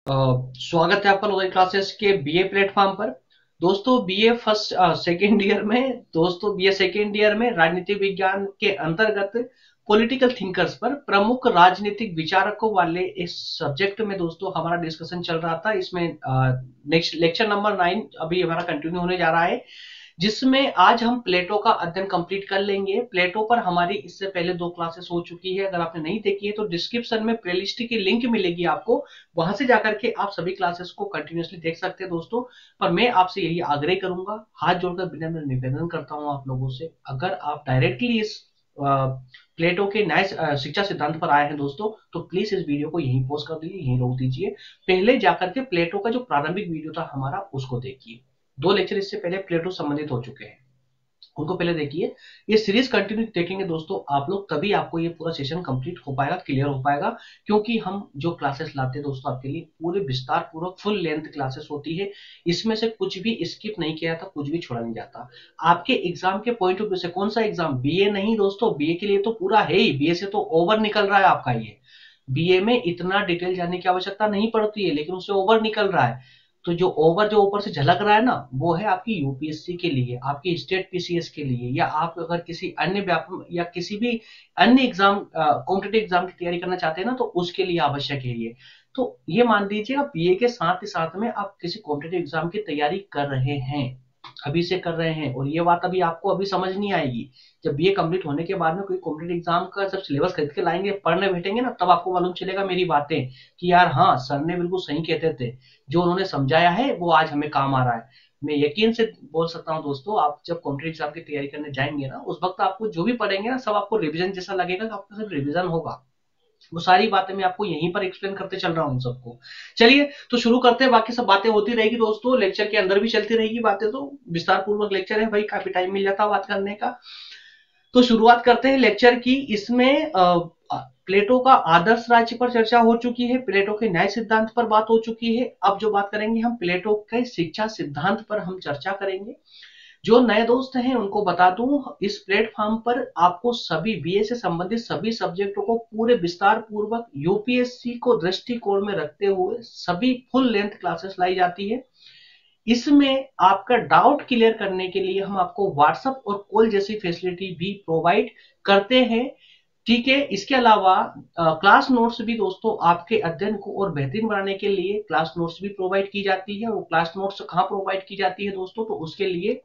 स्वागत है आपका ऑनलाइन क्लासेस के बीए प्लेटफॉर्म पर। दोस्तों बीए फर्स्ट सेकेंड ईयर में बीए सेकेंड ईयर में राजनीतिक विज्ञान के अंतर्गत पॉलिटिकल थिंकर्स पर प्रमुख राजनीतिक विचारकों वाले इस सब्जेक्ट में दोस्तों हमारा डिस्कशन चल रहा था। इसमें नेक्स्ट लेक्चर नंबर 9 अभी हमारा कंटिन्यू होने जा रहा है, जिसमें आज हम प्लेटो का अध्ययन कंप्लीट कर लेंगे। प्लेटो पर हमारी इससे पहले 2 क्लासेस हो चुकी है। अगर आपने नहीं देखी है तो डिस्क्रिप्शन में प्लेलिस्ट की लिंक मिलेगी आपको, वहां से जाकर के आप सभी क्लासेस को कंटिन्यूअसली देख सकते हैं दोस्तों। पर मैं आपसे यही आग्रह करूंगा, हाथ जोड़कर विनम्र निवेदन करता हूं आप लोगों से, अगर आप डायरेक्टली इस प्लेटो के नए शिक्षा सिद्धांत पर आए हैं दोस्तों, तो प्लीज इस वीडियो को यहीं पॉज कर दीजिए, यहीं रोक दीजिए। पहले जाकर के प्लेटो का जो प्रारंभिक वीडियो था हमारा उसको देखिए। 2 लेक्चर इससे पहले प्लेटो संबंधित हो चुके हैं, उनको पहले देखिए। ये सीरीज कंटिन्यू देखेंगे दोस्तों आप लोग, तभी आपको ये पूरा सेशन कंप्लीट हो पाएगा, क्लियर हो पाएगा। क्योंकि हम जो क्लासेस लाते हैं दोस्तों आपके लिए पूरे विस्तार पूर्वक फुल लेंथ क्लासेस होती है। इसमें से कुछ भी स्किप नहीं किया था, कुछ भी छोड़ा नहीं जाता। आपके एग्जाम के पॉइंट ऑफ व्यू से, कौन सा एग्जाम, बीए नहीं दोस्तों, बीए के लिए तो पूरा है ही, बीए से तो ओवर निकल रहा है आपका ये। बीए में इतना डिटेल जानने की आवश्यकता नहीं पड़ती है, लेकिन उससे ओवर निकल रहा है। तो जो ऊपर से झलक रहा है ना, वो है आपकी यूपीएससी के लिए, आपकी स्टेट पीसीएस के लिए, या आप अगर किसी अन्य व्यापक या किसी भी अन्य एग्जाम कॉम्पिटेटिव एग्जाम की तैयारी करना चाहते हैं ना, तो उसके लिए आवश्यक है ये। तो ये मान लीजिए आप बीए के साथ ही साथ में आप किसी कॉम्पिटेटिव एग्जाम की तैयारी कर रहे हैं, अभी से कर रहे हैं। और ये बात अभी आपको अभी समझ नहीं आएगी, जब बीए कंप्लीट होने के बाद में कोई कॉम्पिटेटिव एग्जाम का जब सिलेबस खरीद के लाएंगे, पढ़ने बैठेंगे ना, तब आपको मालूम चलेगा मेरी बातें, कि यार हाँ सर ने बिल्कुल सही कहते थे, जो उन्होंने समझाया है वो आज हमें काम आ रहा है। मैं यकीन से बोल सकता हूँ दोस्तों, आप जब कॉम्पिटेटिव एग्जाम की तैयारी करने जाएंगे ना, उस वक्त आपको जो भी पढ़ेंगे ना, सब आपको रिवीजन जैसा लगेगा, कि आपका सिर्फ रिवीजन होगा। वो सारी बातें मैं आपको यहीं पर एक्सप्लेन करते चल रहा हूँ सबको। चलिए तो शुरू करते हैं, बाकी सब बातें होती रहेगी दोस्तों, लेक्चर के अंदर भी चलती रहेगी बातें, तो विस्तार पूर्वक लेक्चर है भाई, काफी टाइम मिल जाता है बात करने का। तो शुरुआत करते हैं लेक्चर की। इसमें प्लेटो का आदर्श राज्य पर चर्चा हो चुकी है, प्लेटो के न्याय सिद्धांत पर बात हो चुकी है। अब जो बात करेंगे हम प्लेटो के शिक्षा सिद्धांत पर हम चर्चा करेंगे। जो नए दोस्त हैं उनको बता दूं, इस प्लेटफॉर्म पर आपको सभी बीए से संबंधित सभी सब्जेक्टों को पूरे विस्तार पूर्वक यूपीएससी को दृष्टिकोण में रखते हुए सभी फुल लेंथ क्लासेस लाई जाती है। इसमें आपका डाउट क्लियर करने के लिए हम आपको व्हाट्सएप और कॉल जैसी फैसिलिटी भी प्रोवाइड करते हैं, ठीक है। इसके अलावा क्लास नोट्स भी दोस्तों आपके अध्ययन को और बेहतरीन बनाने के लिए क्लास नोट्स भी प्रोवाइड की जाती है। और क्लास नोट्स कहाँ प्रोवाइड की जाती है दोस्तों, तो उसके लिए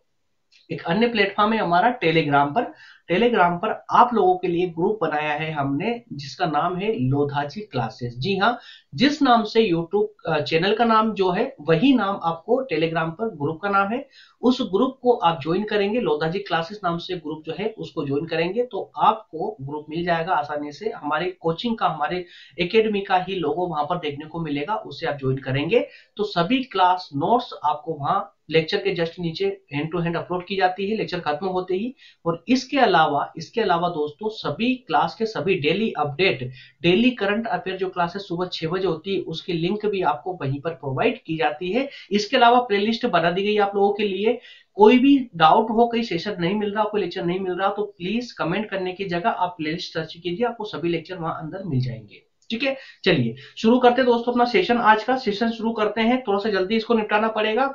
एक अन्य प्लेटफॉर्म है हमारा टेलीग्राम पर। टेलीग्राम पर आप लोगों के लिए ग्रुप बनाया है हमने, जिसका नाम है लोधाजी क्लासेस। जी हाँ, जिस नाम से यूट्यूब चैनल का नाम जो है, वही नाम आपको टेलीग्राम पर ग्रुप का नाम है। उस ग्रुप को आप ज्वाइन करेंगे, लोधाजी क्लासेस नाम से ग्रुप जो है उसको ज्वाइन करेंगे, तो आपको ग्रुप मिल जाएगा आसानी से। हमारे कोचिंग का, हमारे एकेडमी का ही लोगो वहां पर देखने को मिलेगा, उसे आप ज्वाइन करेंगे तो सभी क्लास नोट्स आपको वहां लेक्चर के जस्ट नीचे हैंड टू हैंड अपलोड की जाती है लेक्चर खत्म होते ही। और इसके अलावा दोस्तों सभी क्लास के सभी daily update, daily current affair जो क्लासेस सुबह 6 बजे होती है, उसकी लिंक भी आपको वहीं पर प्रोवाइड की जाती है। इसके अलावा प्लेलिस्ट बना दी गई आप लोगों के लिए। कोई भी डाउट हो, कहीं सेशन नहीं मिल रहा, कोई लेक्चर नहीं मिल रहा, तो प्लीज कमेंट करने की जगह आप प्लेलिस्ट सर्च कीजिए, आपको सभी लेक्चर वहां अंदर मिल जाएंगे, ठीक है। चलिए शुरू करते हैं दोस्तों अपना सेशन, आज का सेशन शुरू करते हैं। थोड़ा सा जल्दी इसको निपटाना पड़ेगा,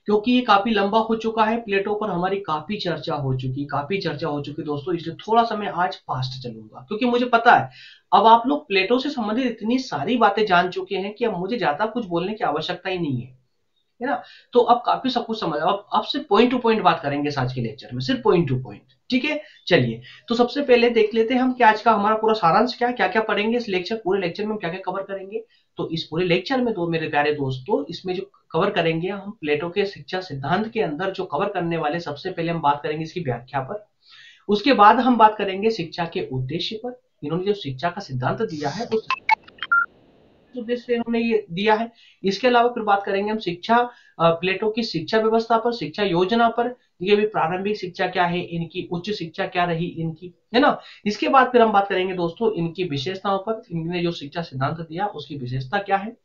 क्योंकि ये काफी लंबा हो चुका है। प्लेटो पर हमारी काफी चर्चा हो चुकी दोस्तों, इसलिए थोड़ा सा मैं आज फास्ट चलूंगा, क्योंकि मुझे पता है अब आप लोग प्लेटो से संबंधित इतनी सारी बातें जान चुके हैं कि अब मुझे ज्यादा कुछ बोलने की आवश्यकता ही नहीं है ना। तो अब काफी सब कुछ समझ, अब सिर्फ पॉइंट टू पॉइंट बात करेंगे आज के लेक्चर में, सिर्फ पॉइंट टू पॉइंट, ठीक है। चलिए तो सबसे पहले देख लेते हैं हम कि आज का हमारा पूरा सारांश क्या क्या पढ़ेंगे इस लेक्चर, पूरे लेक्चर में हम क्या क्या कवर करेंगे। तो इस पूरे लेक्चर में, दो मेरे प्यारे दोस्तों, इसमें जो कवर करेंगे हम प्लेटो के शिक्षा सिद्धांत के अंदर जो कवर करने वाले, सबसे पहले हम बात करेंगे इसकी व्याख्या पर। उसके बाद हम बात करेंगे शिक्षा के उद्देश्य पर, इन्होंने जो शिक्षा का सिद्धांत दिया है उस उद्देश्य से इन्होंने ये दिया है। इसके अलावा फिर बात करेंगे हम प्लेटो की शिक्षा व्यवस्था पर, शिक्षा योजना पर, ये भी प्रारंभिक शिक्षा क्या है इनकी, उच्च शिक्षा क्या रही इनकी, है ना। इसके बाद फिर हम बात करेंगे दोस्तों इनकी विशेषताओं पर, इन्होंने जो शिक्षा सिद्धांत दिया उसकी विशेषता क्या है।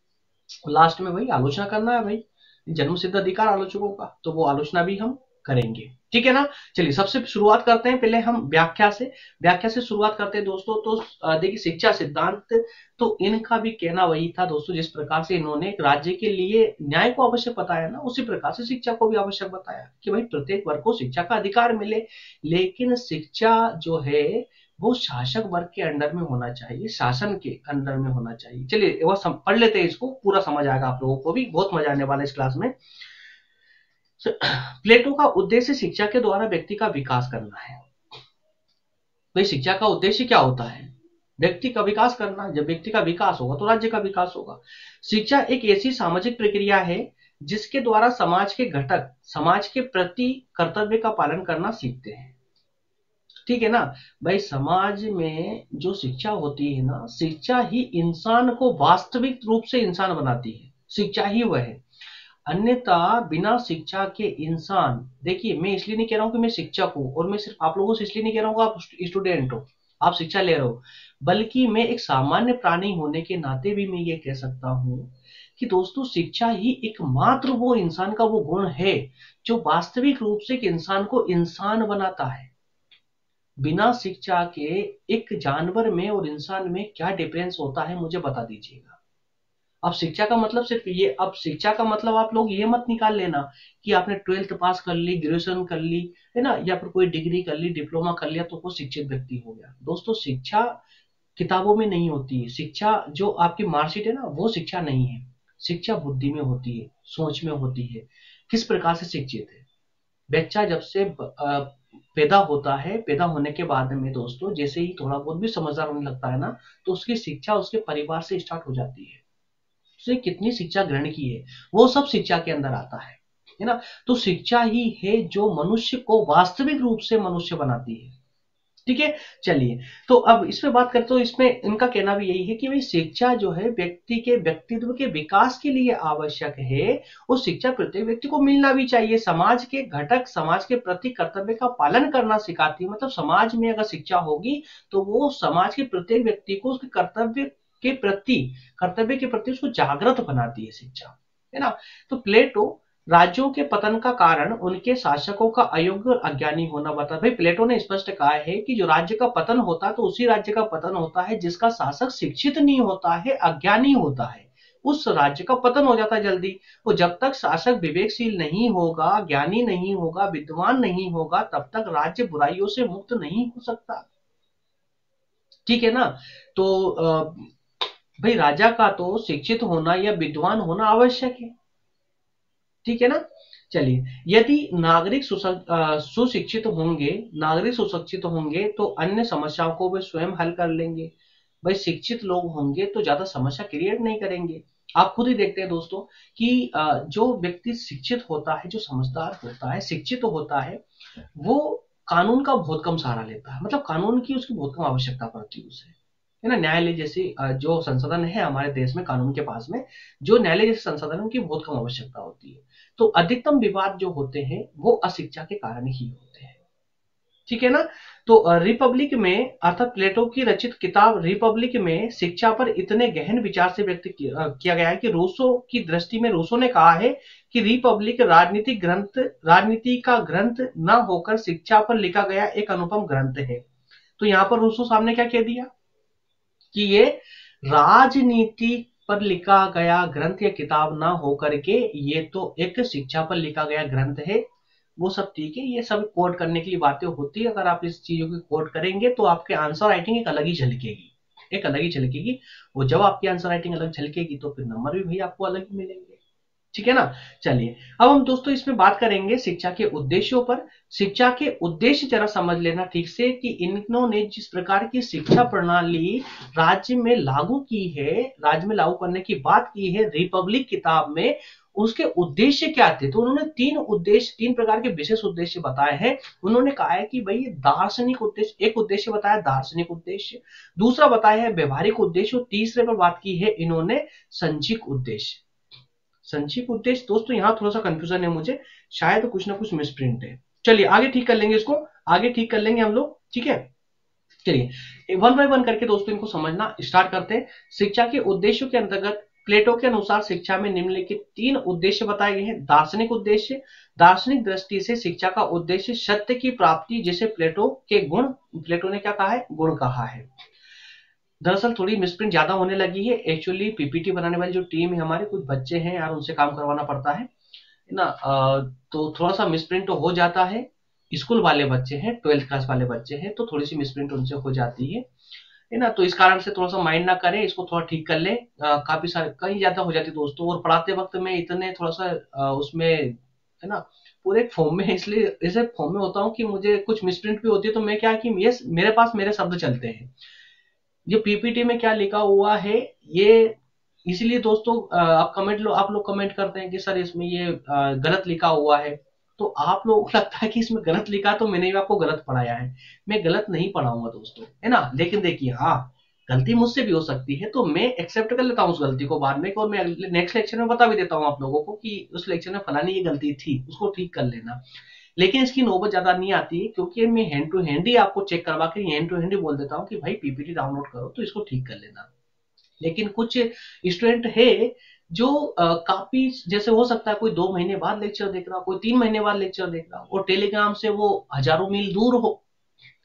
लास्ट में वही आलोचना करना है भाई, जन्म सिद्ध अधिकार आलोचकों का, तो वो आलोचना भी हम करेंगे। ठीक है ना। चलिए सबसे शुरुआत करते हैं, पहले हम व्याख्या से शुरुआत करते हैं दोस्तों। तो देखिए शिक्षा सिद्धांत, तो इनका भी कहना वही था दोस्तों, जिस प्रकार से इन्होंने एक राज्य के लिए न्याय को आवश्यक बताया ना, उसी प्रकार से शिक्षा को भी आवश्यक बताया कि भाई प्रत्येक वर्ग को शिक्षा का अधिकार मिले। लेकिन शिक्षा जो है वो शासक वर्ग के अंडर में होना चाहिए, शासन के अंडर में होना चाहिए। चलिए वह पढ़ लेते हैं, इसको पूरा समझ आएगा आप लोगों को भी, बहुत मजा आने वाला है इस क्लास में। प्लेटो का उद्देश्य शिक्षा के द्वारा व्यक्ति का विकास करना है। भाई शिक्षा का उद्देश्य क्या होता है? व्यक्ति का विकास करना। जब व्यक्ति का विकास होगा तो राज्य का विकास होगा। शिक्षा एक ऐसी सामाजिक प्रक्रिया है जिसके द्वारा समाज के घटक समाज के प्रति कर्तव्य का पालन करना सीखते हैं। ठीक है ना। भाई समाज में जो शिक्षा होती है ना, शिक्षा ही इंसान को वास्तविक रूप से इंसान बनाती है, शिक्षा ही वह है। अन्यथा बिना शिक्षा के इंसान, देखिए मैं इसलिए नहीं कह रहा हूं कि मैं शिक्षक हूं और मैं सिर्फ आप लोगों से इसलिए नहीं कह रहा हूं कि आप स्टूडेंट हो, आप शिक्षा ले रहे हो, बल्कि मैं एक सामान्य प्राणी होने के नाते भी मैं ये कह सकता हूं कि दोस्तों शिक्षा ही एकमात्र वो इंसान का वो गुण है जो वास्तविक रूप से एक इंसान को इंसान बनाता है। बिना शिक्षा के एक जानवर में और इंसान में क्या डिफरेंस होता है मुझे बता दीजिएगा। अब शिक्षा का मतलब सिर्फ ये, अब शिक्षा का मतलब आप लोग ये मत निकाल लेना कि आपने 12th पास कर ली, ग्रेजुएशन कर ली, है ना, या फिर कोई डिग्री कर ली, डिप्लोमा कर लिया तो वो शिक्षित व्यक्ति हो गया। दोस्तों शिक्षा किताबों में नहीं होती है। शिक्षा जो आपकी मार्कशीट है ना, वो शिक्षा नहीं है। शिक्षा बुद्धि में होती है, सोच में होती है। किस प्रकार से शिक्षित है बच्चा? जब से पैदा होता है, पैदा होने के बाद में दोस्तों जैसे ही थोड़ा बहुत भी समझदार होने लगता है ना, तो उसकी शिक्षा उसके परिवार से स्टार्ट हो जाती है। उसने कितनी शिक्षा ग्रहण की है वो सब शिक्षा के अंदर आता है ना। तो शिक्षा ही है जो मनुष्य को वास्तविक रूप से मनुष्य बनाती है। ठीक है। चलिए तो अब इस पे बात करते, तो इसमें इनका कहना भी यही है कि भाई शिक्षा जो है व्यक्ति के व्यक्तित्व के विकास के लिए आवश्यक है, और शिक्षा प्रत्येक व्यक्ति को मिलना भी चाहिए। समाज के घटक समाज के प्रति कर्तव्य का पालन करना सिखाती है। मतलब समाज में अगर शिक्षा होगी तो वो समाज के प्रत्येक व्यक्ति को उसके कर्तव्य के प्रति उसको जागृत बनाती है शिक्षा, है ना। तो प्लेटो राज्यों के पतन का कारण उनके शासकों का अयोग्य और अज्ञानी होना बता। भाई प्लेटो ने स्पष्ट कहा है कि जो राज्य का पतन होता है तो उसी राज्य का पतन होता है जिसका शासक शिक्षित नहीं होता है, अज्ञानी होता है, उस राज्य का पतन हो जाता है जल्दी। और जब तक शासक विवेकशील नहीं होगा, ज्ञानी नहीं होगा, विद्वान नहीं होगा, तब तक राज्य बुराइयों से मुक्त नहीं हो सकता। ठीक है ना। तो भाई राजा का तो शिक्षित होना या विद्वान होना आवश्यक है। ठीक है ना। चलिए यदि नागरिक सुशिक्षित होंगे तो अन्य समस्याओं को वे स्वयं हल कर लेंगे। भाई शिक्षित लोग होंगे तो ज्यादा समस्या क्रिएट नहीं करेंगे। आप खुद ही देखते हैं दोस्तों कि जो व्यक्ति शिक्षित होता है, जो समझदार होता है, शिक्षित होता है, वो कानून का बहुत कम सहारा लेता है। मतलब कानून की उसकी बहुत कम आवश्यकता पड़ती है उसे, है ना। न्यायालय जैसे जो संसाधन है हमारे देश में, कानून के पास में जो न्यायालय जैसे संसाधन है उनकी बहुत कम आवश्यकता होती है। तो अधिकतम विवाद जो होते हैं वो अशिक्षा के कारण ही होते हैं। ठीक है ना। तो रिपब्लिक में अर्थात प्लेटो की रचित किताब रिपब्लिक में शिक्षा पर इतने गहन विचार से व्यक्त किया गया है कि रूसो की दृष्टि में, रूसो ने कहा है कि रिपब्लिक राजनीति का ग्रंथ न होकर शिक्षा पर लिखा गया एक अनुपम ग्रंथ है। तो यहाँ पर रूसो साहब ने क्या कह दिया कि ये राजनीति पर लिखा गया ग्रंथ या किताब ना होकर के ये तो एक शिक्षा पर लिखा गया ग्रंथ है। वो सब ठीक है, ये सब कोड करने के लिए बातें होती है। अगर आप इस चीजों की कोड करेंगे तो आपके आंसर राइटिंग एक अलग ही झलकेगी, एक अलग ही झलकेगी। और जब आपकी आंसर राइटिंग अलग झलकेगी तो फिर नंबर भी भाई आपको अलग ही मिलेंगे। ठीक है ना। चलिए अब हम दोस्तों इसमें बात करेंगे शिक्षा के उद्देश्यों पर। शिक्षा के उद्देश्य जरा समझ लेना ठीक से कि इन्होंने जिस प्रकार की शिक्षा प्रणाली राज्य में लागू की है, राज्य में लागू करने की बात की है रिपब्लिक किताब में, उसके उद्देश्य क्या थे? तो उन्होंने तीन प्रकार के विशेष उद्देश्य बताए हैं। उन्होंने कहा है कि भाई दार्शनिक उद्देश्य, एक उद्देश्य बताया दार्शनिक उद्देश्य, दूसरा बताया है व्यवहारिक उद्देश्य, और तीसरे पर बात की है इन्होंने संचिक उद्देश्य। संक्षिप्त उद्देश्य दोस्तों यहाँ थोड़ा सा कंफ्यूजन है मुझे, शायद कुछ ना कुछ मिसप्रिंट है। चलिए आगे ठीक कर लेंगे, इसको आगे ठीक कर लेंगे हम लोग। ठीक है। चलिए वन बाय वन करके दोस्तों इनको समझना स्टार्ट करते हैं। शिक्षा के उद्देश्यों के अंतर्गत प्लेटो के अनुसार शिक्षा में निम्नलिखित 3 उद्देश्य बताए गए हैं। दार्शनिक उद्देश्य, दार्शनिक दृष्टि से शिक्षा का उद्देश्य सत्य की प्राप्ति, जिसे प्लेटो के गुण, प्लेटो ने क्या कहा है, गुण कहा है। दरअसल थोड़ी मिसप्रिंट ज्यादा होने लगी है। एक्चुअली पीपीटी बनाने वाली जो टीम है हमारे, कुछ बच्चे हैं यार, उनसे काम करवाना पड़ता है ना। तो थोड़ा सा मिसप्रिंट तो हो जाता है। स्कूल वाले बच्चे हैं, 12th क्लास वाले बच्चे हैं, तो थोड़ी सी मिसप्रिंट उनसे हो जाती है ना। तो इस कारण से थोड़ा सा माइंड ना करें, इसको थोड़ा ठीक कर ले। काफी सारे कहीं ज्यादा हो जाती दोस्तों, और पढ़ाते वक्त में इतने थोड़ा सा उसमें है ना, पूरे फॉर्म में, इसलिए ऐसे फॉर्म में होता हूँ कि मुझे कुछ मिसप्रिंट भी होती है, तो मैं क्या कि ये मेरे पास मेरे शब्द चलते हैं, ये पीपीटी में क्या लिखा हुआ है ये। इसलिए दोस्तों आप लोग कमेंट करते हैं कि सर इसमें ये गलत लिखा हुआ है, तो आप लोगों को लगता है कि इसमें गलत लिखा है, तो मैंने भी आपको गलत पढ़ाया है। मैं गलत नहीं पढ़ाऊंगा दोस्तों, है ना। लेकिन देखिए, हाँ, गलती मुझसे भी हो सकती है, तो मैं एक्सेप्ट कर लेता हूँ उस गलती को बाद में, और मैं नेक्स्ट लेक्चर में बता भी देता हूँ आप लोगों को कि उस लेक्चर में फलानी ये गलती थी, उसको ठीक कर लेना। लेकिन इसकी नौबत ज्यादा नहीं आती है, क्योंकि मैं हैंड टू हैंड ही आपको चेक करवा के हैंड टू हैंड ही बोल देता हूँ कि भाई पीपीटी डाउनलोड करो तो इसको ठीक कर लेना। लेकिन कुछ स्टूडेंट है जो काफी, जैसे हो सकता है कोई 2 महीने बाद लेक्चर देख रहा हो, कोई 3 महीने बाद लेक्चर देख रहा हो, और टेलीग्राम से वो हजारों मील दूर हो,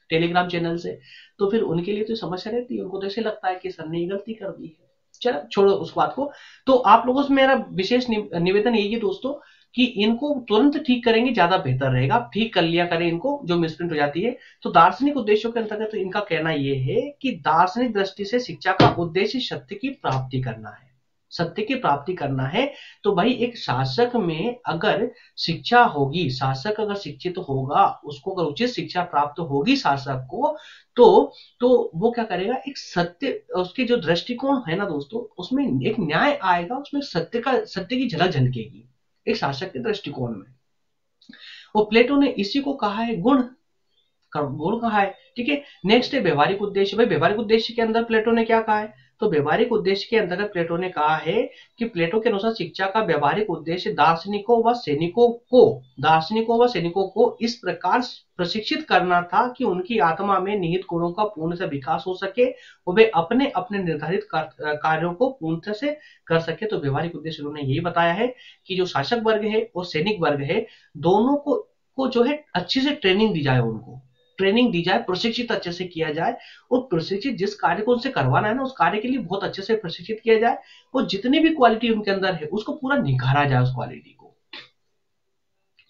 टेलीग्राम चैनल से, तो फिर उनके लिए तो समस्या रहती है। उनको तो ऐसे लगता है कि सर ने गलती कर दी है। चलो छोड़ो उस बात को। तो आप लोगों से मेरा विशेष निवेदन यही है दोस्तों, कि इनको तुरंत ठीक करेंगे ज्यादा बेहतर रहेगा, ठीक कर लिया करें इनको जो मिसप्रिंट हो जाती है। तो दार्शनिक उद्देश्यों के अंतर्गत तो इनका कहना यह है कि दार्शनिक दृष्टि से शिक्षा का उद्देश्य सत्य की प्राप्ति करना है, सत्य की प्राप्ति करना है। तो भाई एक शासक में अगर शिक्षा होगी, शासक अगर शिक्षित होगा, उसको अगर उचित शिक्षा प्राप्त होगी शासक को, तो वो क्या करेगा, एक सत्य, उसके जो दृष्टिकोण है ना दोस्तों, उसमें एक न्याय आएगा, उसमें सत्य की झलक झलकेगी एक शासक के दृष्टिकोण में। और प्लेटो ने इसी को कहा है गुण, गुण कहा है। ठीक है, नेक्स्ट है व्यवहारिक उद्देश्य। भाई व्यवहारिक उद्देश्य के अंदर प्लेटो ने क्या कहा है, तो व्यवहारिक उद्देश्य के अंतर्गत प्लेटो ने कहा है कि प्लेटो के अनुसार शिक्षा का व्यवहारिक उद्देश्य दार्शनिकों व सैनिकों को इस प्रकार प्रशिक्षित करना था कि उनकी आत्मा में निहित गुणों का पूर्णतः विकास हो सके और वे अपने अपने निर्धारित कार्यों को पूर्णतः से कर सके। तो व्यवहारिक उद्देश्य उन्होंने यही बताया है कि जो शासक वर्ग है और सैनिक वर्ग है, दोनों को जो है अच्छी से ट्रेनिंग दी जाए, उनको ट्रेनिंग दी जाए, प्रशिक्षित अच्छे से किया जाए, और प्रशिक्षित जिस कार्य को उनसे करवाना है ना, उस कार्य के लिए बहुत अच्छे से प्रशिक्षित किया जाए, और जितनी भी क्वालिटी उनके अंदर है उसको पूरा निखारा जाए उस क्वालिटी को,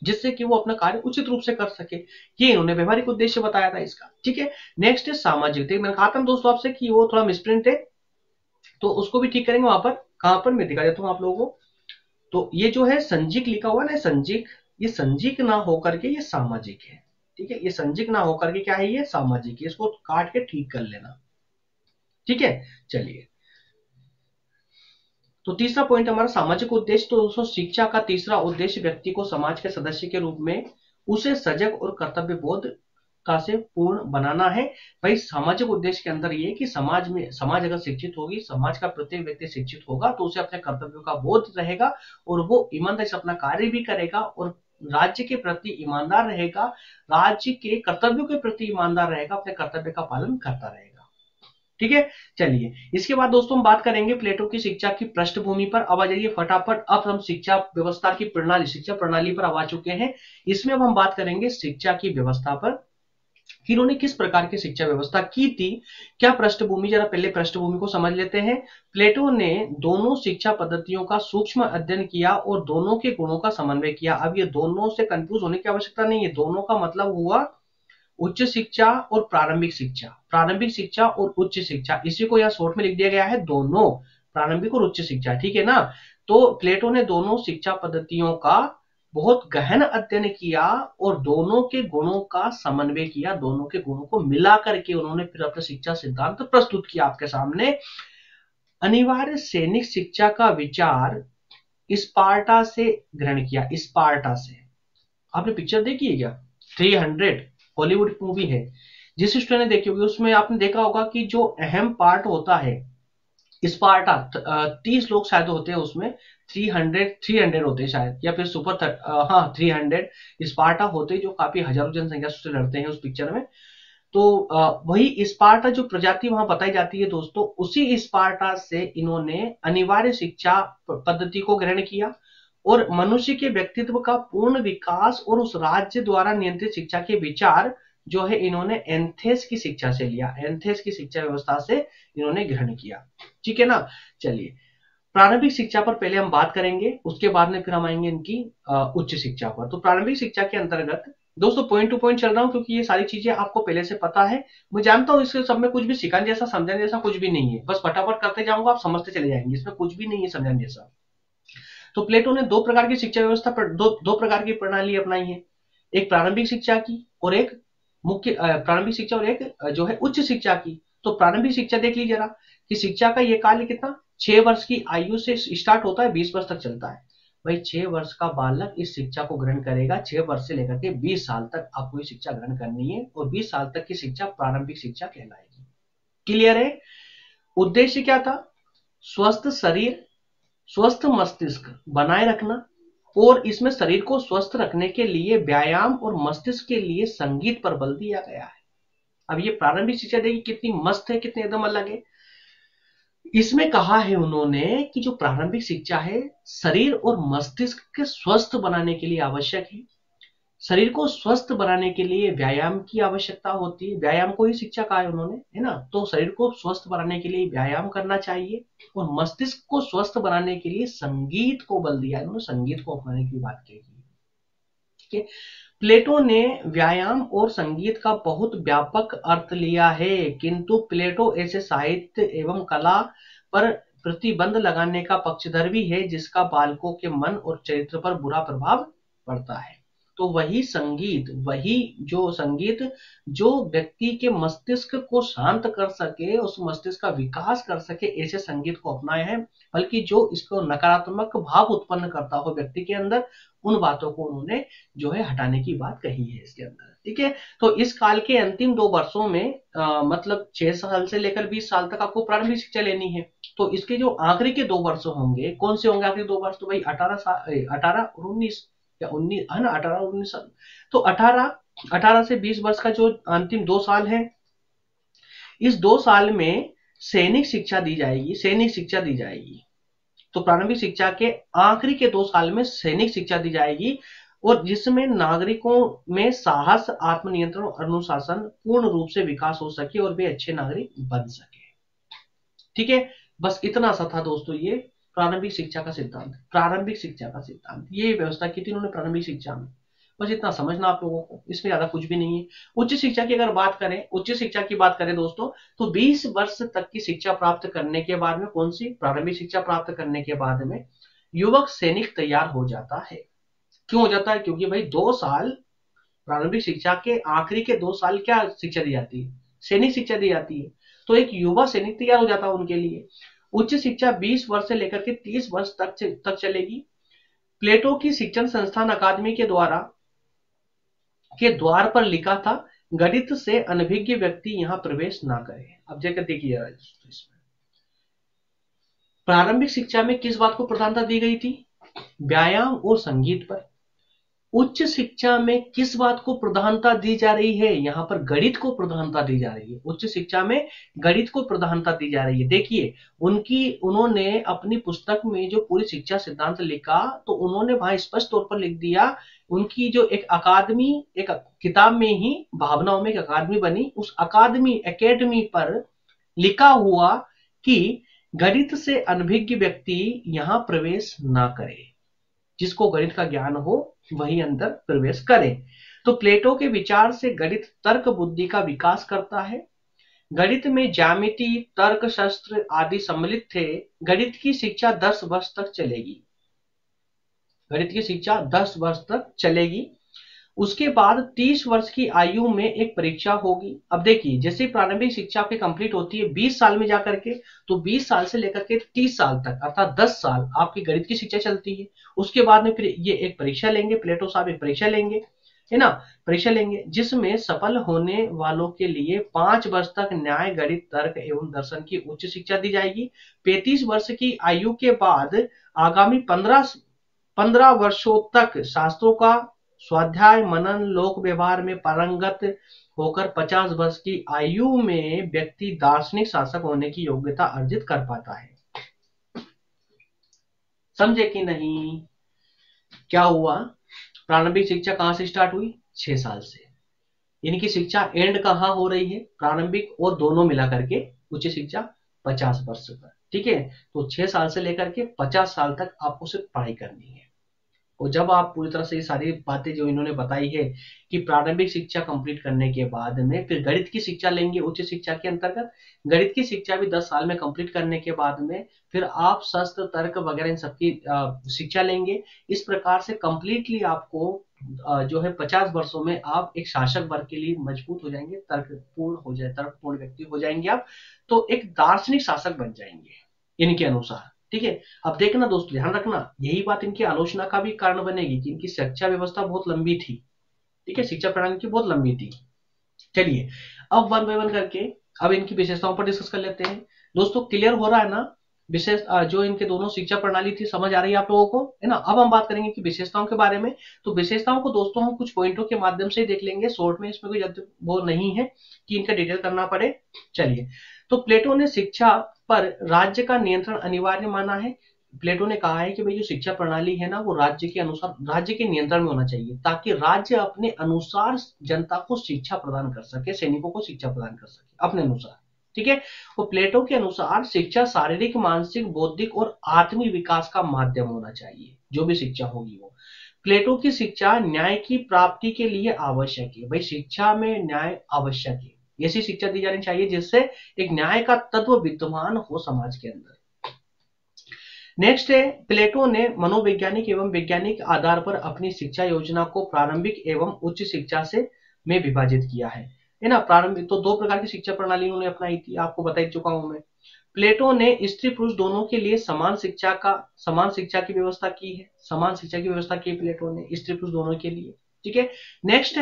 जिससे कि वो अपना कार्य उचित रूप से कर सके। ये इन्होंने व्यवहारिक उद्देश्य बताया था इसका। ठीक है, नेक्स्ट है सामाजिक। देखिए मैंने कहा था दोस्तों आपसे कि वो थोड़ा मिसप्रिंट है, तो उसको भी ठीक करेंगे। वहां पर कहां पर मैं दिखा देता हूं आप लोगों को। तो ये जो है संजिक लिखा हुआ ना, संजिक, ये संजिक ना होकर के ये सामाजिक है। ठीक है, ये संजिक ना होकर के क्या है, ये सामाजिक है। इसको काट के ठीक कर लेना। ठीक है, चलिए। तो तीसरा पॉइंट हमारा सामाजिक उद्देश्य। तो दोस्तों शिक्षा का तीसरा उद्देश्य व्यक्ति को समाज के सदस्य के रूप में उसे सजग और कर्तव्य बोध का से पूर्ण बनाना है। भाई सामाजिक उद्देश्य के अंदर ये कि समाज अगर शिक्षित होगी, समाज का प्रत्येक व्यक्ति शिक्षित होगा, तो उसे अपने कर्तव्यों का बोध रहेगा और वो ईमानदारी से अपना कार्य भी करेगा और राज्य के प्रति ईमानदार रहेगा, राज्य के कर्तव्यों के प्रति ईमानदार रहेगा, अपने कर्तव्य का पालन करता रहेगा। ठीक है, चलिए इसके बाद दोस्तों हम बात करेंगे प्लेटो की शिक्षा की पृष्ठभूमि पर। अब आ जाइए फटाफट, अब हम शिक्षा व्यवस्था की प्रणाली, शिक्षा प्रणाली पर आ चुके हैं। इसमें अब हम बात करेंगे शिक्षा की व्यवस्था पर कि इन्होंने किस प्रकार की शिक्षा व्यवस्था की थी, क्या पृष्ठभूमि। जरा पहले पृष्ठभूमि को समझ लेते हैं। प्लेटो ने दोनों शिक्षा पद्धतियों का सूक्ष्म अध्ययन किया और दोनों के गुणों का समन्वय किया। अब ये दोनों से कंफ्यूज होने की आवश्यकता नहीं है, दोनों का मतलब हुआ उच्च शिक्षा और प्रारंभिक शिक्षा, प्रारंभिक शिक्षा और उच्च शिक्षा। इसी को यहाँ शॉर्ट में लिख दिया गया है, दोनों, प्रारंभिक और उच्च शिक्षा। ठीक है ना। तो प्लेटो ने दोनों शिक्षा पद्धतियों का बहुत गहन अध्ययन किया और दोनों के गुणों का समन्वय किया, दोनों के गुणों को मिला करके उन्होंने फिर अपना शिक्षा सिद्धांत प्रस्तुत किया आपके सामने। अनिवार्य सैनिक शिक्षा का विचार स्पार्टा से ग्रहण किया, स्पार्टा से। आपने पिक्चर देखी है क्या, 300 हॉलीवुड मूवी है, जिस स्टूडेंट ने देखी होगी उसमें आपने देखा होगा कि जो अहम पार्ट होता है स्पार्टा, 30 लोग शायद होते हैं उसमें, 300 होते हैं शायद, या फिर हाँ 300 स्पार्टा होते हैं जो काफी हजारों जनसंख्या से लड़ते हैं उस पिक्चर में। तो वही स्पार्टा जो प्रजाति वहां बताई जाती है दोस्तों, उसी स्पार्टा से इन्होंने अनिवार्य शिक्षा पद्धति को ग्रहण किया और मनुष्य के व्यक्तित्व का पूर्ण विकास और उस राज्य द्वारा नियंत्रित शिक्षा के विचार जो है इन्होंने एंथेस की शिक्षा से लिया, एंथेस की शिक्षा व्यवस्था से इन्होंने ग्रहण किया। ठीक है ना। चलिए, प्रारंभिक शिक्षा पर पहले हम बात करेंगे, उसके बाद में फिर हम आएंगे इनकी उच्च शिक्षा पर। तो प्रारंभिक शिक्षा के अंतर्गत दोस्तों पॉइंट टू पॉइंट चल रहा हूं क्योंकि ये सारी चीजें आपको पहले से पता है। मैं जानता हूं इसके सब में कुछ भी सिखाने जैसा समझाने जैसा कुछ भी नहीं है, बस फटाफट करते जाऊंगा, आप समझते चले जाएंगे, इसमें कुछ भी नहीं है समझाने जैसा। तो प्लेटो ने दो प्रकार की शिक्षा व्यवस्था पर दो प्रकार की प्रणाली अपनाई है, एक प्रारंभिक शिक्षा की और एक मुख्य प्रारंभिक शिक्षा और एक जो है उच्च शिक्षा की। तो प्रारंभिक शिक्षा देख लीजिए जरा कि शिक्षा का ये काल कितना 6 वर्ष की आयु से स्टार्ट होता है, 20 वर्ष तक चलता है। भाई 6 वर्ष का बालक इस शिक्षा को ग्रहण करेगा, 6 वर्ष से लेकर के 20 साल तक आपको ये शिक्षा ग्रहण करनी है और 20 साल तक की शिक्षा प्रारंभिक शिक्षा कहलाएगी। क्लियर है। उद्देश्य क्या था? स्वस्थ शरीर, स्वस्थ मस्तिष्क बनाए रखना, और इसमें शरीर को स्वस्थ रखने के लिए व्यायाम और मस्तिष्क के लिए संगीत पर बल दिया गया है। अब ये प्रारंभिक शिक्षा देखिए कितनी मस्त है, कितने एकदम अलग है। इसमें कहा है उन्होंने कि जो प्रारंभिक शिक्षा है शरीर और मस्तिष्क के स्वस्थ बनाने के लिए आवश्यक है। शरीर को स्वस्थ बनाने के लिए व्यायाम की आवश्यकता होती है, व्यायाम को ही शिक्षा कहा है उन्होंने, है ना। तो शरीर को स्वस्थ बनाने के लिए व्यायाम करना चाहिए और मस्तिष्क को स्वस्थ बनाने के लिए संगीत को बल दिया है, उन्होंने संगीत को अपनाने की बात कही। ठीक है। प्लेटो ने व्यायाम और संगीत का बहुत व्यापक अर्थ लिया है, किंतु प्लेटो ऐसे साहित्य एवं कला पर प्रतिबंध लगाने का पक्षधर भी है जिसका बालकों के मन और चरित्र पर बुरा प्रभाव पड़ता है। तो वही संगीत जो व्यक्ति के मस्तिष्क को शांत कर सके, उस मस्तिष्क का विकास कर सके, ऐसे संगीत को अपनाए हैं, बल्कि जो इसको नकारात्मक भाव उत्पन्न करता हो व्यक्ति के अंदर, उन बातों को उन्होंने जो है हटाने की बात कही है इसके अंदर। ठीक है। तो इस काल के अंतिम 2 वर्षों में मतलब 6 साल से लेकर 20 साल तक आपको प्रारंभिक शिक्षा लेनी है। तो इसके जो आखिरी के 2 वर्ष होंगे, कौन से होंगे आखिरी 2 वर्ष? तो भाई 18 और 19 या 19 है ना, 18 और 19 साल। तो 18 से 20 वर्ष का जो अंतिम 2 साल है, इस 2 साल में सैनिक शिक्षा दी जाएगी। तो प्रारंभिक शिक्षा के आखिरी के 2 साल में सैनिक शिक्षा दी जाएगी और जिसमें नागरिकों में साहस, आत्मनियंत्रण और अनुशासन पूर्ण रूप से विकास हो सके और वे अच्छे नागरिक बन सके। ठीक है। बस इतना सा था दोस्तों ये प्रारंभिक शिक्षा का सिद्धांत। प्रारंभिक शिक्षा का सिद्धांत ये व्यवस्था की थी उन्होंने प्रारंभिक शिक्षा में। बस इतना समझना आप लोगों को, इसमें ज्यादा कुछ भी नहीं है। उच्च शिक्षा की अगर बात करें, उच्च शिक्षा की बात करें दोस्तों, तो 20 वर्ष तक की शिक्षा प्राप्त करने के बाद में, कौन सी? प्रारंभिक शिक्षा प्राप्त करने के बाद में युवक सैनिक तैयार हो जाता है। क्यों हो जाता है? क्योंकि भाई 2 साल प्रारंभिक शिक्षा के आखिरी के 2 साल क्या शिक्षा दी जाती है? सैनिक शिक्षा दी जाती है। तो एक युवा सैनिक तैयार हो जाता है उनके लिए। उच्च शिक्षा 20 वर्ष से लेकर के 30 वर्ष तक चलेगी। प्लेटो की शिक्षण संस्थान अकादमी के द्वार पर लिखा था, गणित से अनभिज्ञ व्यक्ति यहां प्रवेश ना करे। अब जगह देखिए इसमें प्रारंभिक शिक्षा में किस बात को प्रधानता दी गई थी? व्यायाम और संगीत पर। उच्च शिक्षा में किस बात को प्रधानता दी जा रही है? यहाँ पर गणित को प्रधानता दी जा रही है। उच्च शिक्षा में गणित को प्रधानता दी जा रही है। देखिए उन्होंने अपनी पुस्तक में जो पूरी शिक्षा सिद्धांत लिखा, तो उन्होंने वहां स्पष्ट तौर पर लिख दिया, उनकी जो एक अकादमी, एक किताब में ही भावनाओं में एक अकादमी बनी, उस एकेडमी पर लिखा हुआ कि गणित से अनभिज्ञ व्यक्ति यहां प्रवेश ना करे, जिसको गणित का ज्ञान हो वही अंदर प्रवेश करे। तो प्लेटो के विचार से गणित तर्क बुद्धि का विकास करता है। गणित में ज्यामिति, तर्क शास्त्र आदि सम्मिलित थे। गणित की शिक्षा 10 वर्ष तक चलेगी। गणित की शिक्षा 10 वर्ष तक चलेगी। उसके बाद 30 वर्ष की आयु में एक परीक्षा होगी। अब देखिए जैसे प्रारंभिक शिक्षा आपकी कंप्लीट होती है 20 साल में जाकर के, तो 20 साल से लेकर के 30 साल तक अर्थात 10 साल आपकी गणित की शिक्षा चलती है। उसके बाद में फिर ये एक परीक्षा लेंगे, प्लेटो साहब एक परीक्षा लेंगे, है ना, परीक्षा लेंगे, जिसमें सफल होने वालों के लिए 5 वर्ष तक न्याय, गणित, तर्क एवं दर्शन की उच्च शिक्षा दी जाएगी। 35 वर्ष की आयु के बाद आगामी 15 वर्षों तक शास्त्रों का स्वाध्याय मनन लोक व्यवहार में पारंगत होकर 50 वर्ष की आयु में व्यक्ति दार्शनिक शासक होने की योग्यता अर्जित कर पाता है। समझे कि नहीं? क्या हुआ? प्रारंभिक शिक्षा कहां से स्टार्ट हुई? 6 साल से। इनकी शिक्षा एंड कहां हो रही है? प्रारंभिक और दोनों मिला करके उच्च शिक्षा 50 वर्ष पर। ठीक है, तो 6 साल से लेकर के 50 साल तक आपको सिर्फ पढ़ाई करनी है। और जब आप पूरी तरह से ये सारी बातें जो इन्होंने बताई है कि प्रारंभिक शिक्षा कंप्लीट करने के बाद में फिर गणित की शिक्षा लेंगे उच्च शिक्षा के अंतर्गत, गणित की शिक्षा भी 10 साल में कंप्लीट करने के बाद में फिर आप शस्त्र तर्क वगैरह इन सबकी शिक्षा लेंगे। इस प्रकार से कंप्लीटली आपको जो है 50 वर्षों में आप एक शासक वर्ग के लिए मजबूत हो जाएंगे, तर्कपूर्ण व्यक्ति हो जाएंगे आप, तो एक दार्शनिक शासक बन जाएंगे इनके अनुसार। ठीक है, अब देखना दोस्तों, ध्यान रखना, यही बात इनकी आलोचना का भी कारण बनेगी कि इनकी शिक्षा व्यवस्था बहुत लंबी थी। ठीक है, शिक्षा प्रणाली की बहुत लंबी थी। चलिए अब वन बाय वन करके अब इनकी विशेषताओं पर डिस्कस कर लेते हैं। दोस्तों क्लियर हो रहा है ना? विशेष जो इनके दोनों शिक्षा प्रणाली थी, समझ आ रही है आप लोगों को, है ना? अब हम बात करेंगे कि विशेषताओं के बारे में। तो विशेषताओं को दोस्तों हम कुछ पॉइंटों के माध्यम से देख लेंगे शॉर्ट में, इसमें कोई वो नहीं है कि इनका डिटेल करना पड़े। चलिए, तो प्लेटो ने शिक्षा पर राज्य का नियंत्रण अनिवार्य माना है। प्लेटो ने कहा है कि भाई जो शिक्षा प्रणाली है ना वो राज्य के अनुसार, राज्य के नियंत्रण में होना चाहिए, ताकि राज्य अपने अनुसार जनता को शिक्षा प्रदान कर सके, सैनिकों को शिक्षा प्रदान कर सके अपने अनुसार। ठीक है, तो प्लेटो के अनुसार शिक्षा शारीरिक, मानसिक, बौद्धिक और आत्मिक विकास का माध्यम होना चाहिए। जो भी शिक्षा होगी वो, प्लेटो की शिक्षा न्याय की प्राप्ति के लिए आवश्यक है। भाई शिक्षा में न्याय आवश्यक है, ऐसी शिक्षा दी जानी चाहिए जिससे एक न्याय का तत्व विद्यमान हो समाज के अंदर। नेक्स्ट है, प्लेटो ने मनोवैज्ञानिक एवं वैज्ञानिक आधार पर अपनी शिक्षा योजना को प्रारंभिक एवं उच्च शिक्षा से में विभाजित किया है ना? प्रारंभिक तो दो प्रकार की शिक्षा प्रणाली उन्होंने अपनाई थी, आपको बता चुका हूं मैं। प्लेटो ने स्त्री पुरुष दोनों के लिए समान शिक्षा की व्यवस्था की है। समान शिक्षा की व्यवस्था की प्लेटो ने स्त्री पुरुष दोनों के लिए। ठीक है, नेक्स्ट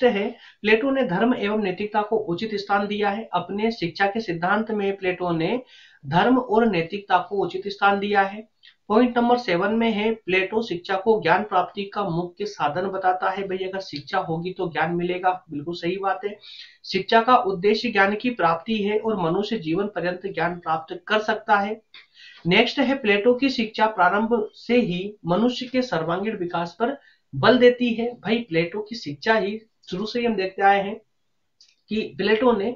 है प्लेटो ने धर्म एवं नैतिकता को उचित स्थान दिया है। अपने शिक्षा के सिद्धांत में प्लेटो ने धर्म और नैतिकता को उचित स्थान दिया है। पॉइंट नंबर 7 में है, प्लेटो शिक्षा को ज्ञान प्राप्ति का मुख्य साधन बताता है। भाई अगर शिक्षा होगी तो ज्ञान मिलेगा, बिल्कुल सही बात है। शिक्षा का उद्देश्य ज्ञान की प्राप्ति है और मनुष्य जीवन पर्यंत ज्ञान प्राप्त कर सकता है। नेक्स्ट है, प्लेटो की शिक्षा प्रारंभ से ही मनुष्य के सर्वांगीण विकास पर बल देती है। भाई प्लेटो की शिक्षा ही शुरू से ही हम देखते आए हैं कि प्लेटो ने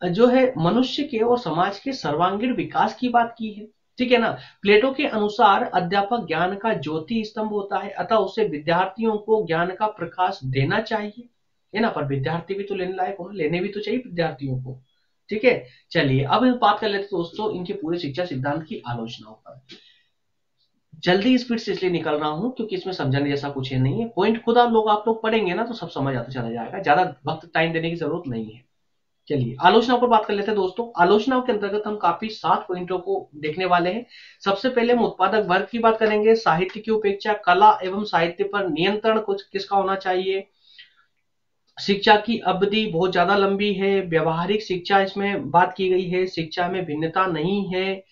जो है मनुष्य के और समाज के सर्वांगीण विकास की बात की है। ठीक है ना? प्लेटो के अनुसार अध्यापक ज्ञान का ज्योति स्तंभ होता है, अतः उसे विद्यार्थियों को ज्ञान का प्रकाश देना चाहिए, है ना? पर विद्यार्थी भी तो लेने लायक हो, लेने भी तो चाहिए विद्यार्थियों को। ठीक है, चलिए अब हम बात कर लेते हैं दोस्तों इनके पूरे शिक्षा सिद्धांत की आलोचनाओं पर। जल्दी स्पीड से इसलिए निकल रहा हूं क्योंकि इसमें समझने जैसा कुछ है नहीं है। पॉइंट खुद आप लोग पढ़ेंगे ना तो सब समझ आता चला जाएगा, ज्यादा वक्त टाइम देने की जरूरत नहीं है। चलिए आलोचना पर बात कर लेते हैं दोस्तों। आलोचना के अंतर्गत हम काफी 7 पॉइंटों को देखने वाले हैं। सबसे पहले हम उत्पादक वर्ग की बात करेंगे, साहित्य की उपेक्षा, कला एवं साहित्य पर नियंत्रण कुछ किसका होना चाहिए, शिक्षा की अवधि बहुत ज्यादा लंबी है, व्यवहारिक शिक्षा इसमें बात की गई है, शिक्षा में भिन्नता नहीं है,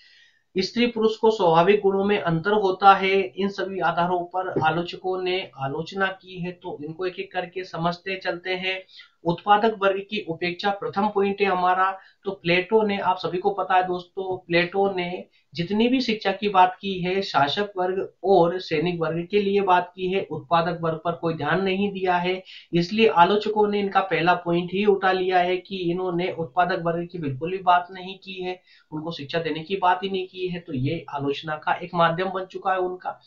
स्त्री पुरुष को स्वाभाविक गुणों में अंतर होता है। इन सभी आधारों पर आलोचकों ने आलोचना की है, तो इनको एक एक करके समझते चलते हैं। उत्पादक वर्ग की उपेक्षा प्रथम पॉइंट है हमारा। तो प्लेटो ने, आप सभी को पता है दोस्तों, प्लेटो ने जितनी भी शिक्षा की बात की है शासक वर्ग और सैनिक वर्ग के लिए बात की है, उत्पादक वर्ग पर कोई ध्यान नहीं दिया है। इसलिए आलोचकों ने इनका पहला पॉइंट ही उठा लिया है कि इन्होंने उत्पादक वर्ग की बिल्कुल भी बात नहीं की है, उनको शिक्षा देने की बात ही नहीं की है, तो ये आलोचना का एक माध्यम बन चुका है उनका।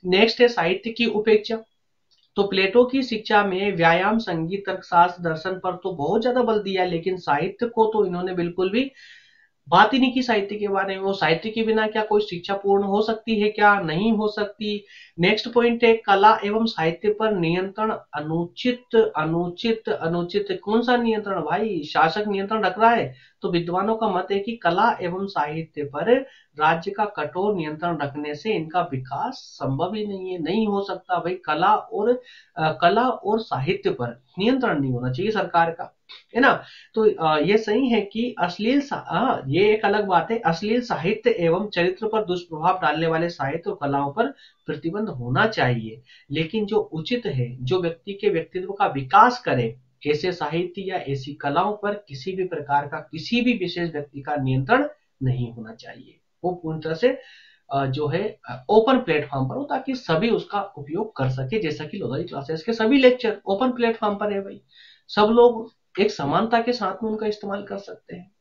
नेक्स्ट है साहित्य की उपेक्षा। तो प्लेटो की शिक्षा में व्यायाम, संगीत, तर्कशास्त्र, दर्शन पर तो बहुत ज्यादा बल दिया, लेकिन साहित्य को तो इन्होंने बिल्कुल भी बात ही नहीं की साहित्य के बारे में। वो साहित्य के बिना क्या कोई शिक्षा पूर्ण हो सकती है? क्या नहीं हो सकती। नेक्स्ट पॉइंट है कला एवं साहित्य पर नियंत्रण अनुचित अनुचित अनुचित। कौन सा नियंत्रण भाई? शासक नियंत्रण रख रहा है, तो विद्वानों का मत है कि कला एवं साहित्य पर राज्य का कठोर नियंत्रण रखने से इनका विकास संभव ही नहीं है, नहीं हो सकता भाई। कला और साहित्य पर नियंत्रण नहीं होना चाहिए सरकार का, है ना। तो ये सही है कि ये एक अलग बात है, अश्लील साहित्य एवं चरित्र पर दुष्प्रभाव डालने वाले साहित्य और कलाओं पर प्रतिबंध होना चाहिए, लेकिन जो उचित है, जो व्यक्ति के व्यक्तित्व का विकास करे, ऐसे साहित्य या ऐसी कलाओं पर किसी भी प्रकार का किसी भी विशेष व्यक्ति का नियंत्रण नहीं होना चाहिए। वो पूरी तरह से जो है ओपन प्लेटफॉर्म पर हो, ताकि सभी उसका उपयोग कर सके। जैसा कि लोधारी क्लासेस के सभी लेक्चर ओपन प्लेटफॉर्म पर है भाई, सब लोग एक समानता के साथ में उनका इस्तेमाल कर सकते हैं।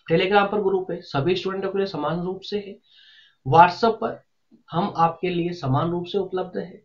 टेलीग्राम पर ग्रुप है, सभी स्टूडेंटों के लिए समान रूप से है। व्हाट्सएप पर हम आपके लिए समान रूप से उपलब्ध है।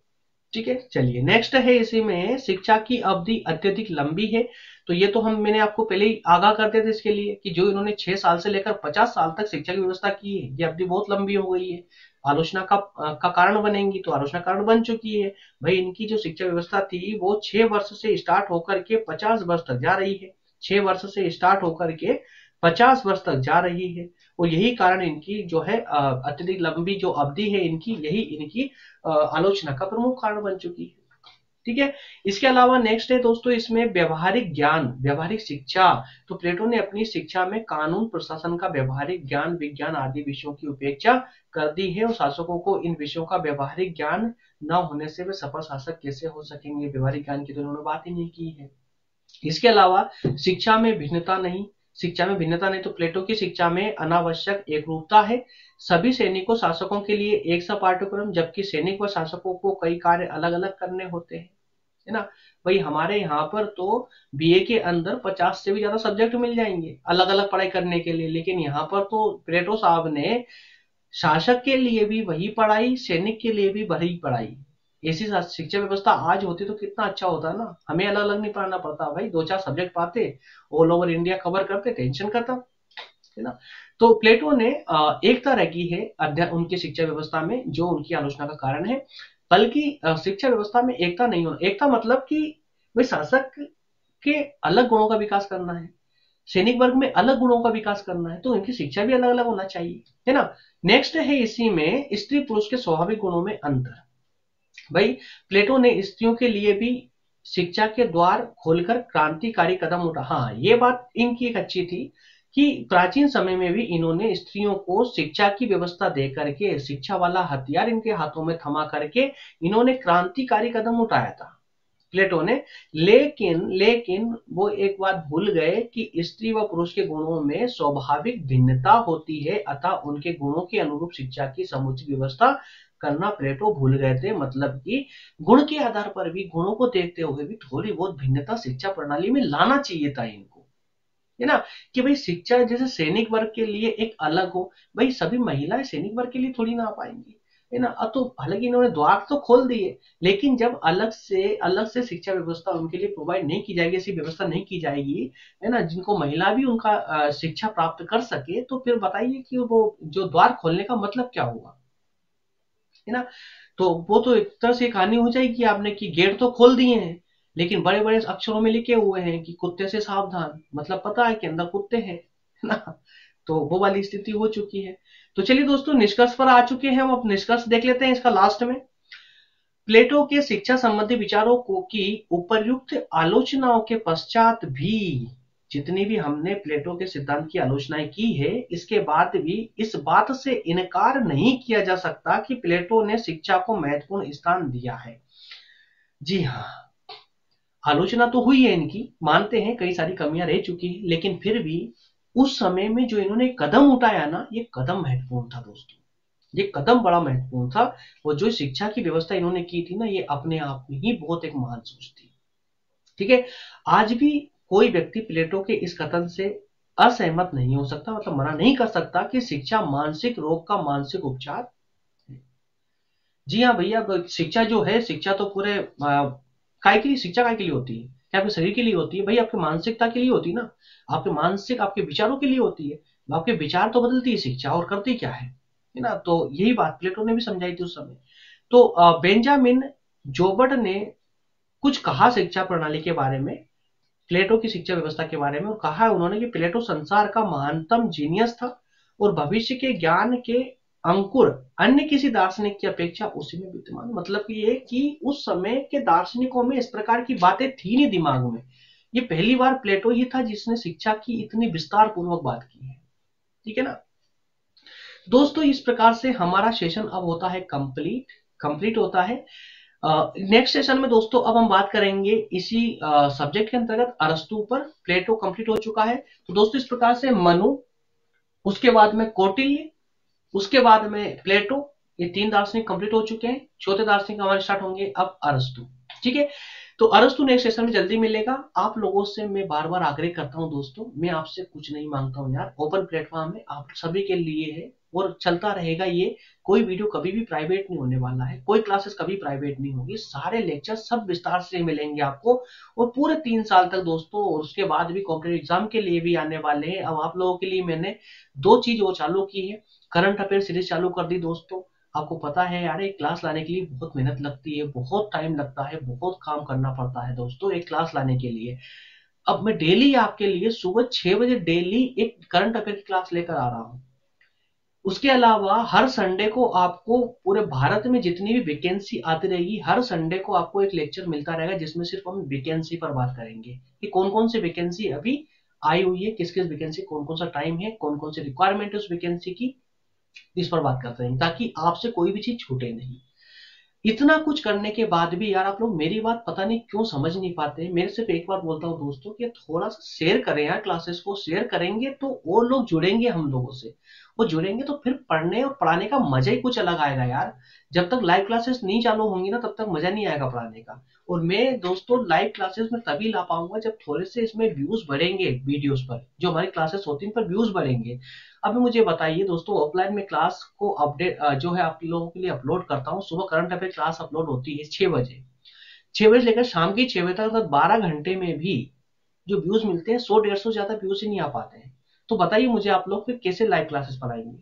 ठीक है, चलिए नेक्स्ट है, इसी में शिक्षा की अवधि अत्यधिक लंबी है। तो ये तो मैंने आपको पहले ही आगाह कर दिया था इसके लिए कि जो इन्होंने 6 साल से लेकर 50 साल तक शिक्षा की व्यवस्था की है, ये अवधि बहुत लंबी हो गई है। आलोचना का कारण बनेंगी, तो आलोचना कारण बन चुकी है भाई। इनकी जो शिक्षा व्यवस्था थी वो 6 वर्ष से स्टार्ट होकर के 50 वर्ष तक जा रही है, 6 वर्ष से स्टार्ट होकर के 50 वर्ष तक जा रही है। और यही कारण इनकी जो है अत्यधिक लंबी जो अवधि है इनकी, यही इनकी आलोचना का प्रमुख कारण बन चुकी है। ठीक है, इसके अलावा नेक्स्ट है दोस्तों, इसमें व्यवहारिक ज्ञान, व्यवहारिक शिक्षा। तो प्लेटो ने अपनी शिक्षा में कानून, प्रशासन का व्यवहारिक ज्ञान, विज्ञान आदि विषयों की उपेक्षा कर दी है, और शासकों को इन विषयों का व्यवहारिक ज्ञान न होने से वे सफल शासक कैसे हो सकेंगे। व्यवहारिक ज्ञान की तो उन्होंने बात ही नहीं की है। इसके अलावा शिक्षा में भिन्नता नहीं, तो प्लेटो की शिक्षा में अनावश्यक एकरूपता है। सभी सैनिकों शासकों के लिए एक सा पाठ्यक्रम, जबकि सैनिक व शासकों को कई कार्य अलग अलग करने होते हैं, है ना भाई। हमारे यहाँ पर तो बीए के अंदर 50 से भी ज्यादा सब्जेक्ट मिल जाएंगे अलग अलग पढ़ाई करने के लिए, लेकिन यहाँ पर तो प्लेटो साहब ने शासक के लिए भी वही पढ़ाई, सैनिक के लिए भी वही पढ़ाई। ऐसी शिक्षा व्यवस्था आज होती तो कितना अच्छा होता ना, हमें अलग अलग नहीं पढ़ना पड़ता भाई, 2-4 सब्जेक्ट पाते, ऑल ओवर इंडिया कवर करते, टेंशन खत्म, है ना। तो प्लेटो ने एकता रखी है अध्ययन उनकी शिक्षा व्यवस्था में, जो उनकी आलोचना का कारण है। बल्कि शिक्षा व्यवस्था में एकता नहीं होना, एकता मतलब कि भाई शासक के अलग गुणों का विकास करना है, सैनिक वर्ग में अलग गुणों का विकास करना है, तो इनकी शिक्षा भी अलग अलग होना चाहिए, है ना। नेक्स्ट है इसी में स्त्री पुरुष के स्वाभाविक गुणों में अंतर। भाई प्लेटो ने स्त्रियों के लिए भी शिक्षा के द्वार खोलकर क्रांतिकारी कदम उठा। हाँ, ये बात इनकी एक अच्छी थी कि प्राचीन समय में भी इन्होंने स्त्रियों को शिक्षा की व्यवस्था दे करके, शिक्षा वाला हथियार इनके हाथों में थमा करके इन्होंने क्रांतिकारी कदम उठाया था प्लेटो ने। लेकिन वो एक बात भूल गए कि स्त्री व पुरुष के गुणों में स्वाभाविक भिन्नता होती है, अतः उनके गुणों के अनुरूप शिक्षा की समुचित व्यवस्था करना प्लेटो भूल गए थे। मतलब कि गुण के आधार पर भी, गुणों को देखते हुए भी थोड़ी बहुत भिन्नता शिक्षा प्रणाली में लाना चाहिए था इनको, है ना। कि भाई शिक्षा जैसे सैनिक वर्ग के लिए एक अलग हो, भाई सभी महिलाएं सैनिक वर्ग के लिए थोड़ी ना आ पाएंगी, है ना। अब तो हालांकि इन्होंने द्वार तो खोल दिए, लेकिन जब अलग से शिक्षा व्यवस्था उनके लिए प्रोवाइड नहीं की जाएगी, ऐसी व्यवस्था नहीं की जाएगी, है ना, जिनको महिला भी उनका शिक्षा प्राप्त कर सके, तो फिर बताइए कि वो जो द्वार खोलने का मतलब क्या हुआ, है ना। तो वो तो एक तरह से कहानी हो जाएगी आपने कि गेट तो खोल दिए हैं, लेकिन बड़े बड़े अक्षरों में लिखे हुए हैं कि कुत्ते से सावधान, मतलब पता है कि अंदर कुत्ते हैं, है ना। तो वो वाली स्थिति हो चुकी है। तो चलिए दोस्तों, निष्कर्ष पर आ चुके हैं हम, अब निष्कर्ष देख लेते हैं इसका लास्ट में। प्लेटो के शिक्षा संबंधी विचारों को की उपर्युक्त आलोचनाओं के पश्चात भी, जितनी भी हमने प्लेटो के सिद्धांत की आलोचनाएं की है, इसके बाद भी इस बात से इनकार नहीं किया जा सकता कि प्लेटो ने शिक्षा को महत्वपूर्ण स्थान दिया है। जी हाँ, आलोचना तो हुई है इनकी, मानते हैं कई सारी कमियां रह चुकी है, लेकिन फिर भी उस समय में जो इन्होंने कदम उठाया ना, ये कदम महत्वपूर्ण था दोस्तों, ये कदम बड़ा महत्वपूर्ण था। और जो शिक्षा की व्यवस्था इन्होंने की थी ना, ये अपने आप में ही बहुत एक महान सोच थी। ठीक है, आज भी कोई व्यक्ति प्लेटो के इस कथन से असहमत नहीं हो सकता, मतलब मना नहीं कर सकता कि शिक्षा मानसिक रोग का मानसिक उपचार है। जी हाँ भैया, शिक्षा जो है, शिक्षा तो पूरे काय के लिए, शिक्षा काय के लिए होती है, क्या आपके शरीर के लिए होती है भाई, आपकी मानसिकता के लिए होती है ना, आपके विचारों के लिए होती है। आपके विचार तो बदलती है शिक्षा, और करती क्या है ना। तो यही बात प्लेटो ने भी समझाई थी उस समय। तो बेंजामिन जोबर्ट ने कुछ कहा शिक्षा प्रणाली के बारे में, प्लेटो की शिक्षा व्यवस्था के बारे में, और कहा है उन्होंने कि प्लेटो संसार का महानतम जीनियस था, और भविष्य के ज्ञान के अंकुर अन्य किसी दार्शनिक की अपेक्षा उसी में विद्यमान। मतलब ये कि उस समय के दार्शनिकों में इस प्रकार की बातें थी नहीं दिमाग में। ये पहली बार प्लेटो ही था जिसने शिक्षा की इतनी विस्तार पूर्वक बात की है। ठीक है ना दोस्तों, इस प्रकार से हमारा सेशन अब होता है कंप्लीट होता है। नेक्स्ट सेशन में दोस्तों अब हम बात करेंगे इसी सब्जेक्ट के अंतर्गत अरस्तु पर। प्लेटो कंप्लीट हो चुका है। तो दोस्तों इस प्रकार से मनु, उसके बाद में कौटिल्य, उसके बाद में प्लेटो, ये 3 दार्शनिक कंप्लीट हो चुके हैं। चौथे दार्शनिक हमारे स्टार्ट होंगे अब अरस्तु। ठीक है, तो अरस्तु नेक्स्ट सेशन में जल्दी मिलेगा। आप लोगों से मैं बार बार आग्रह करता हूं दोस्तों, मैं आपसे कुछ नहीं मांगता हूं यार, ओपन प्लेटफॉर्म है, आप सभी के लिए है और चलता रहेगा ये। कोई वीडियो कभी भी प्राइवेट नहीं होने वाला है, कोई क्लासेस कभी प्राइवेट नहीं होगी, सारे लेक्चर सब विस्तार से मिलेंगे आपको। और पूरे 3 साल तक दोस्तों, और उसके बाद भी कॉम्पिटेटिव एग्जाम के लिए भी आने वाले हैं। अब आप लोगों के लिए मैंने 2 चीज वो चालू की है, करंट अफेयर सीरीज चालू कर दी दोस्तों। आपको पता है यार, एक क्लास लाने के लिए बहुत मेहनत लगती है, बहुत टाइम लगता है, बहुत काम करना पड़ता है दोस्तों एक क्लास लाने के लिए। अब मैं डेली आपके लिए सुबह 6 बजे डेली एक करंट अफेयर की क्लास लेकर आ रहा हूँ। उसके अलावा हर संडे को आपको पूरे भारत में जितनी भी वैकेंसी आती रहेगी, हर संडे को आपको एक लेक्चर मिलता रहेगा जिसमें सिर्फ हम वैकेंसी पर बात करेंगे कि कौन कौन सी वैकेंसी अभी आई हुई है, किस किस वैकेंसी, कौन कौन सा टाइम है, कौन कौन सी रिक्वायरमेंट है उस वैकेंसी की, इस पर बात करते हैं ताकि आपसे कोई भी चीज छूटे नहीं। इतना कुछ करने के बाद भी यार आप लोग मेरी बात पता नहीं क्यों समझ नहीं पाते। मेरे सिर्फ एक बात बोलता हूँ दोस्तों कि थोड़ा सा शेयर करें यार, क्लासेस को शेयर करेंगे तो वो लोग जुड़ेंगे हम लोगों से। वो जुड़ेंगे तो फिर पढ़ने और पढ़ाने का मजा ही कुछ अलग आएगा यार। जब तक लाइव क्लासेस नहीं चालू होंगी ना तब तक मजा नहीं आएगा पढ़ाने का। और मैं दोस्तों लाइव क्लासेस में तभी ला पाऊंगा जब थोड़े से इसमें व्यूज बढ़ेंगे, वीडियोस पर जो हमारी क्लासेस होती हैं पर व्यूज बढ़ेंगे। अभी मुझे बताइए दोस्तों, ऑफलाइन में क्लास को अपडेट जो है आप लोगों के लिए अपलोड करता हूँ। सुबह करंट अफेयर क्लास अपलोड होती है 6 बजे, 6 बजे लेकर शाम की 6 बजे तक, अर्थात 12 घंटे में भी जो व्यूज मिलते हैं 100-150 ज्यादा व्यूज ही नहीं आ पाते हैं। तो बताइए मुझे आप लोग फिर कैसे लाइव क्लासेस पढ़ाएंगे?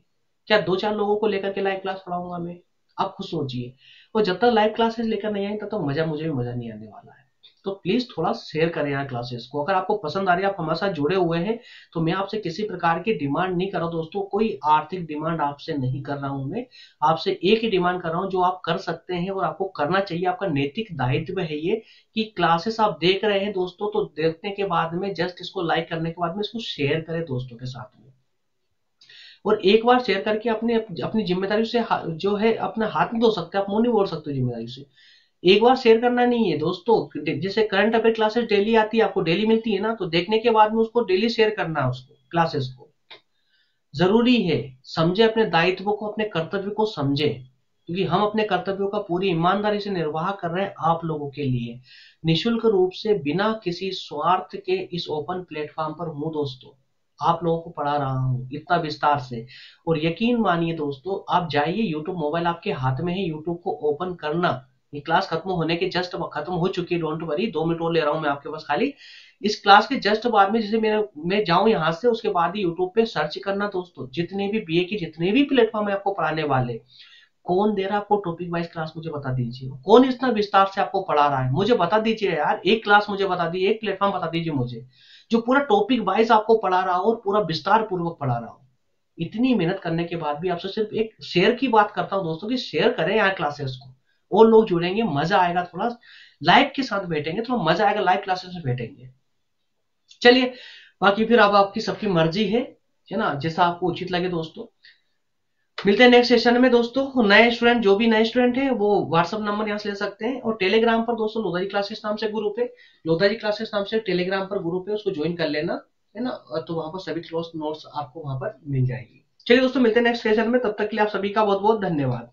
क्या 2-4 लोगों को लेकर के लाइव क्लास पढ़ाऊंगा मैं? आप खुद सोचिए। और जब तक लाइव क्लासेस लेकर नहीं आए तब तक मजा मुझे भी मजा नहीं आने वाला है। तो प्लीज थोड़ा शेयर करें यार क्लासेस को। अगर आपको पसंद आ रही है, आप हमारे साथ जुड़े हुए हैं, तो मैं आपसे किसी प्रकार की डिमांड नहीं कर रहा हूं दोस्तों, कोई आर्थिक डिमांड आपसे नहीं कर रहा हूं मैं। आपसे एक ही डिमांड कर रहा हूं जो आप कर सकते हैं और आपको करना चाहिए, आपका नैतिक दायित्व है ये कि क्लासेस आप देख रहे हैं दोस्तों, तो देखने के बाद में जस्ट इसको लाइक करने के बाद में इसको शेयर करें दोस्तों के साथ में। और एक बार शेयर करके अपने अपनी जिम्मेदारी से जो है अपना हाथ नहीं धो सकते, आप मुंह नहीं बोल सकते जिम्मेदारी से। एक बार शेयर करना नहीं है दोस्तों। जैसे करंट अफेयर क्लासेस डेली आती है, आपको डेली मिलती है ना, तो देखने के बाद में उसको डेली शेयर करना है उसको, क्लासेस को। जरूरी है, समझे अपने दायित्व को, अपने कर्तव्य को समझे, क्योंकि हम अपने कर्तव्यों का पूरी ईमानदारी से निर्वाह कर रहे हैं आप लोगों के लिए, निशुल्क रूप से, बिना किसी स्वार्थ के इस ओपन प्लेटफॉर्म पर हूं दोस्तों। आप लोगों को पढ़ा रहा हूं इतना विस्तार से। और यकीन मानिए दोस्तों, आप जाइए यूट्यूब, मोबाइल आपके हाथ में है, यूट्यूब को ओपन करना। ये क्लास खत्म होने के जस्ट खत्म हो चुकी है, डोंट वरी, 2 मिनट और ले रहा हूं मैं आपके पास खाली। इस क्लास के जस्ट बाद में जैसे मैं जाऊं यहाँ से, उसके बाद ही यूट्यूब पे सर्च करना दोस्तों, जितने भी बीए के जितने भी प्लेटफॉर्म है आपको पढ़ाने वाले, कौन दे रहा है आपको टॉपिक वाइज क्लास, मुझे बता दीजिए। कौन इतना विस्तार से आपको पढ़ा रहा है मुझे बता दीजिए यार। एक क्लास मुझे बता दीजिए, एक प्लेटफॉर्म बता दीजिए मुझे जो पूरा टॉपिक वाइज आपको पढ़ा रहा हो और पूरा विस्तार पूर्वक पढ़ा रहा हो। इतनी मेहनत करने के बाद भी आपसे सिर्फ एक शेयर की बात करता हूं दोस्तों कि शेयर करें यहाँ क्लासेस को, और लोग जुड़ेंगे, मजा आएगा, थोड़ा लाइव के साथ बैठेंगे, थोड़ा मजा आएगा, लाइव क्लासेस में बैठेंगे। चलिए, बाकी फिर अब आपकी सबकी मर्जी है ना, जैसा आपको उचित लगे दोस्तों। मिलते हैं नेक्स्ट सेशन में दोस्तों। नए स्टूडेंट, जो भी नए स्टूडेंट हैं वो व्हाट्सअप नंबर यहाँ से ले सकते हैं, और टेलीग्राम पर दोस्तों लोधाजी क्लासेस नाम से ग्रुप है, लोधाजी क्लासेस नाम से टेलीग्राम पर ग्रुप है, उसको ज्वाइन कर लेना, है ना। तो वहां पर सभी क्लास नोट्स आपको वहां पर मिल जाएगी। चलिए दोस्तों, मिलते हैं नेक्स्ट सेशन में, तब तक के लिए आप सभी का बहुत बहुत धन्यवाद।